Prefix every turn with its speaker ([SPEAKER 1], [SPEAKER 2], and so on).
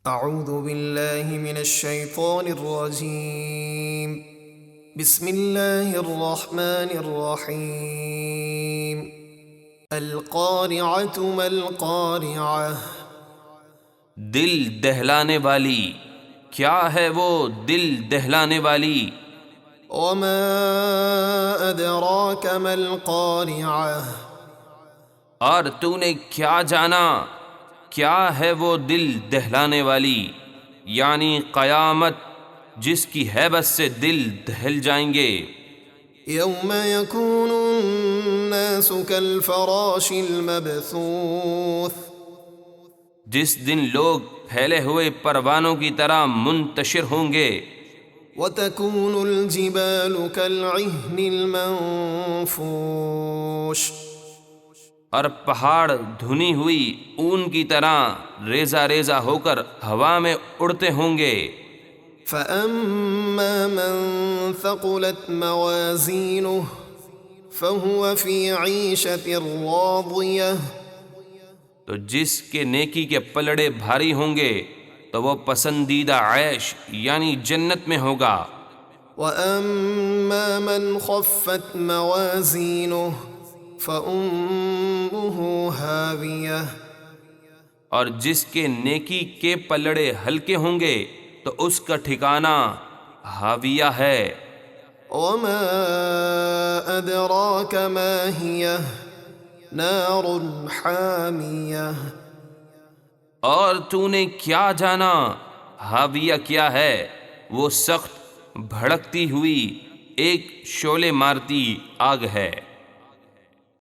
[SPEAKER 1] اعوذ باللہ من الشیطان الرجیم بسم اللہ الرحمن الرحیم القارعۃ ما القارعۃ
[SPEAKER 2] دل دہلانے والی، کیا ہے وہ دل دہلانے والی؟
[SPEAKER 1] وما ادراک ما القارعۃ
[SPEAKER 2] اور تو نے کیا جانا کیا ہے وہ دل دہلانے والی، یعنی قیامت جس کی ہیبت سے دل دہل جائیں گے۔
[SPEAKER 1] یوم یکون الناس کالفراش المبثوث
[SPEAKER 2] جس دن لوگ پھیلے ہوئے پروانوں کی طرح منتشر ہوں گے۔
[SPEAKER 1] وتكون الجبال كالعهن المنفوش
[SPEAKER 2] اور پہاڑ دھنی ہوئی اون کی طرح ریزہ ریزہ ہو کر ہوا میں اڑتے ہوں گے۔
[SPEAKER 1] فأما من ثقلت موازينه فهو في عيشة راضية
[SPEAKER 2] تو جس کے نیکی کے پلڑے بھاری ہوں گے تو وہ پسندیدہ عیش یعنی جنت میں ہوگا۔
[SPEAKER 1] وأما من خفت موازينه فأمه هاوية
[SPEAKER 2] اور جس کے نیکی کے پلڑے ہلکے ہوں گے تو اس کا ٹھکانہ حاویہ ہے۔
[SPEAKER 1] وما أدراك ما هي نار حامية
[SPEAKER 2] اور تو نے کیا جانا حاویہ کیا ہے؟ وہ سخت بھڑکتی ہوئی ایک شعلے مارتی آگ ہے۔